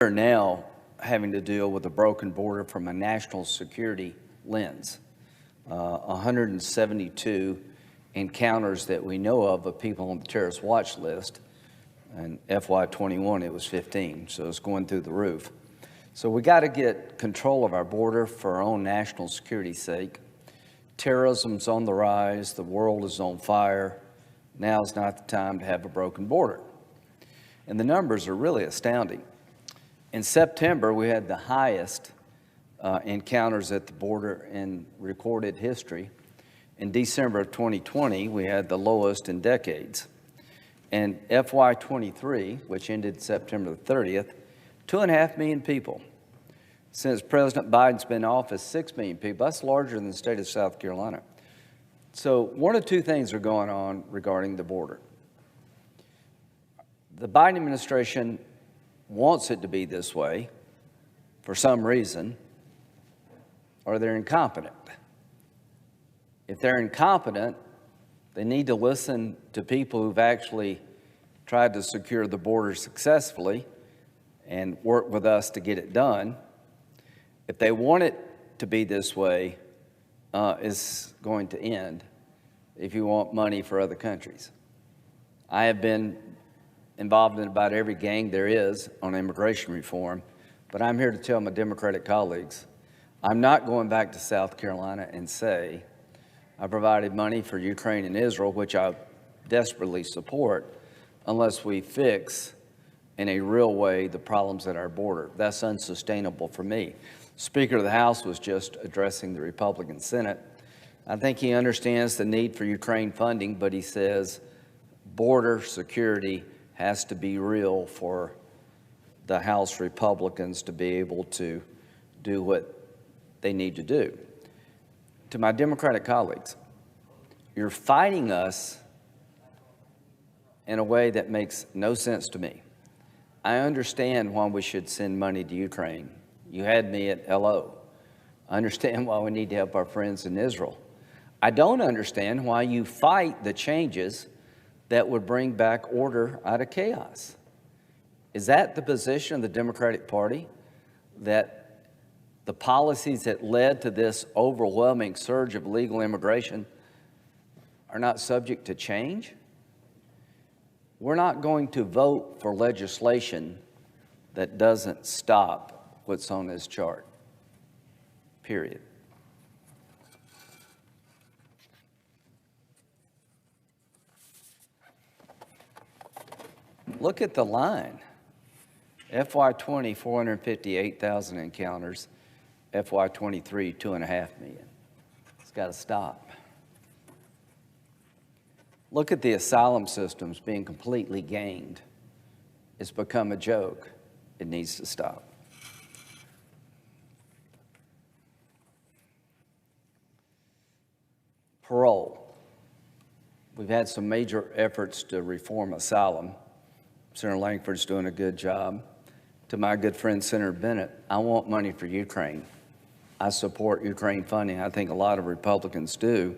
We're now having to deal with a broken border from a national security lens. 172 encounters that we know of people on the terrorist watch list, and FY21 it was 15, so it's going through the roof. So we got to get control of our border for our own national security's sake. Terrorism's on the rise, the world is on fire. Now's not the time to have a broken border. And the numbers are really astounding. In September, we had the highest encounters at the border in recorded history. In December of 2020, we had the lowest in decades. And FY23, which ended September the 30th, 2.5 million people. Since President Biden's been in office, 6 million people. That's larger than the state of South Carolina. So one of two things are going on regarding the border. The Biden administration wants it to be this way for some reason, or they're incompetent. If they're incompetent, they need to listen to people who've actually tried to secure the border successfully and work with us to get it done. If they want it to be this way, it's going to end if you want money for other countries. I have been involved in about every gang there is on immigration reform, but I'm here to tell my Democratic colleagues, I'm not going back to South Carolina and say, I provided money for Ukraine and Israel, which I desperately support, unless we fix in a real way the problems at our border. That's unsustainable for me. Speaker of the House was just addressing the Republican Senate. I think he understands the need for Ukraine funding, but he says border security has to be real for the House Republicans to be able to do what they need to do. To my Democratic colleagues, you're fighting us in a way that makes no sense to me. I understand why we should send money to Ukraine. You had me at LO. I understand why we need to help our friends in Israel. I don't understand why you fight the changes that would bring back order out of chaos. Is that the position of the Democratic Party, that the policies that led to this overwhelming surge of illegal immigration are not subject to change? We're not going to vote for legislation that doesn't stop what's on this chart, period. Look at the line. FY20, 458,000 encounters. FY23, 2.5 million. It's got to stop. Look at the asylum systems being completely gamed. It's become a joke. It needs to stop. Parole. We've had some major efforts to reform asylum. Senator Langford's doing a good job. To my good friend, Senator Bennett, I want money for Ukraine. I support Ukraine funding. I think a lot of Republicans do,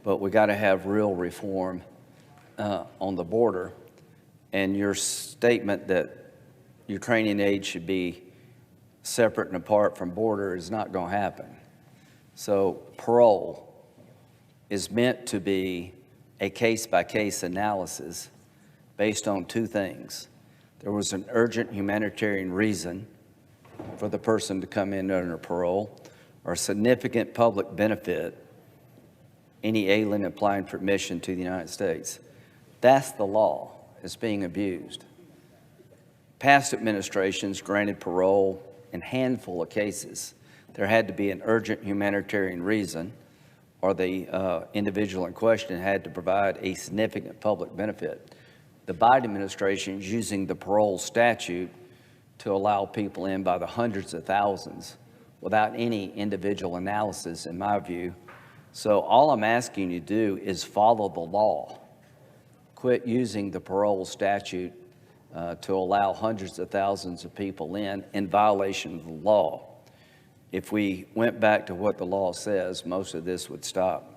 but we got to have real reform on the border. And your statement that Ukrainian aid should be separate and apart from border is not going to happen. So parole is meant to be a case-by-case analysis based on two things. There was an urgent humanitarian reason for the person to come in under parole, or significant public benefit, any alien applying for admission to the United States. That's the law. It's being abused. Past administrations granted parole in a handful of cases. There had to be an urgent humanitarian reason, or the individual in question had to provide a significant public benefit. The Biden administration is using the parole statute to allow people in by the hundreds of thousands without any individual analysis, in my view. So all I'm asking you to do is follow the law. Quit using the parole statute to allow hundreds of thousands of people in violation of the law. If we went back to what the law says, most of this would stop.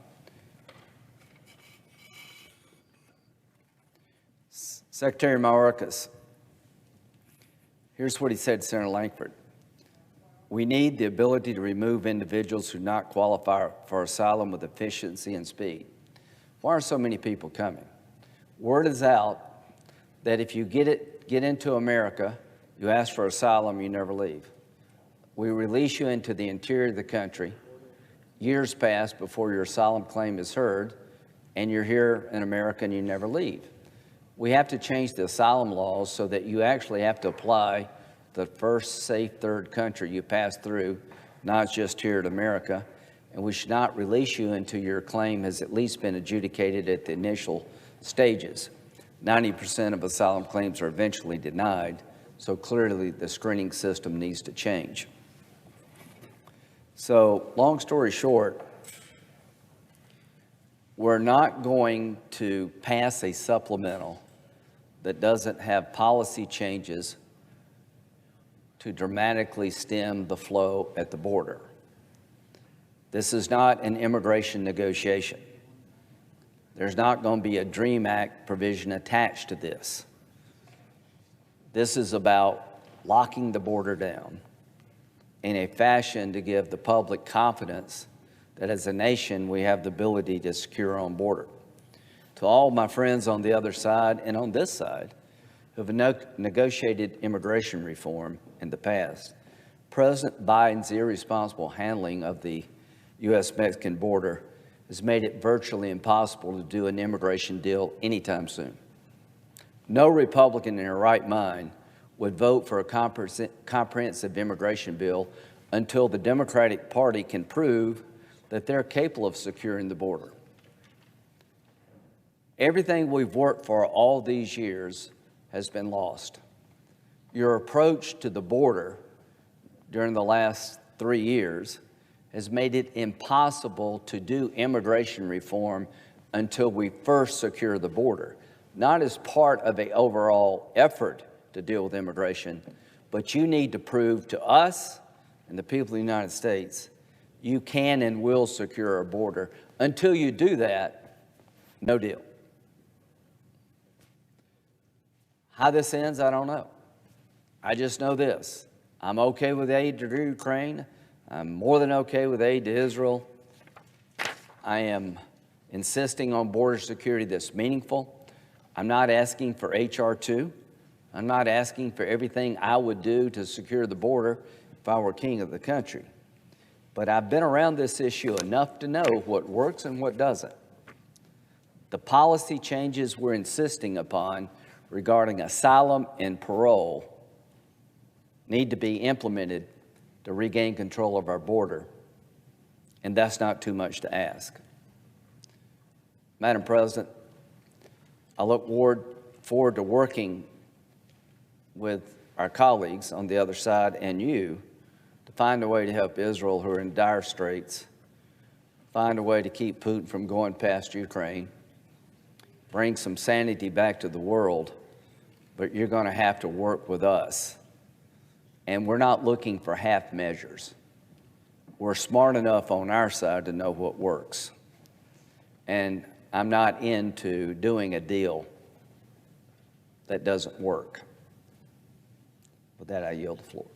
Secretary Mayorkas, Here's what he said to Senator Langford. We need the ability to remove individuals who do not qualify for asylum with efficiency and speed. Why are so many people coming? Word is out that if you get into America, you ask for asylum, you never leave. We release you into the interior of the country. Years pass before your asylum claim is heard, and you're here in America and you never leave. We have to change the asylum laws so that you actually have to apply the first safe third country you pass through, not just here in America. And we should not release you until your claim has at least been adjudicated at the initial stages. 90% of asylum claims are eventually denied, so clearly the screening system needs to change. So, long story short, we're not going to pass a supplemental that doesn't have policy changes to dramatically stem the flow at the border. This is not an immigration negotiation. There's not going to be a DREAM Act provision attached to this. This is about locking the border down in a fashion to give the public confidence that as a nation we have the ability to secure our own border. To all my friends on the other side and on this side who have negotiated immigration reform in the past, President Biden's irresponsible handling of the U.S.-Mexican border has made it virtually impossible to do an immigration deal anytime soon. No Republican in their right mind would vote for a comprehensive immigration bill until the Democratic Party can prove that they're capable of securing the border. Everything we've worked for all these years has been lost. Your approach to the border during the last 3 years has made it impossible to do immigration reform until we first secure the border, not as part of an overall effort to deal with immigration, but you need to prove to us and the people of the United States you can and will secure our border. Until you do that, no deal. How this ends, I don't know. I just know this. I'm okay with aid to Ukraine. I'm more than okay with aid to Israel. I am insisting on border security that's meaningful. I'm not asking for H.R. 2. I'm not asking for everything I would do to secure the border if I were king of the country. But I've been around this issue enough to know what works and what doesn't. The policy changes we're insisting upon regarding asylum and parole need to be implemented to regain control of our border, and that's not too much to ask. Madam President, I look forward to working with our colleagues on the other side and you to find a way to help Israel, who are in dire straits, find a way to keep Putin from going past Ukraine, bring some sanity back to the world, but you're going to have to work with us. And we're not looking for half measures. We're smart enough on our side to know what works. And I'm not into doing a deal that doesn't work. With that, I yield the floor.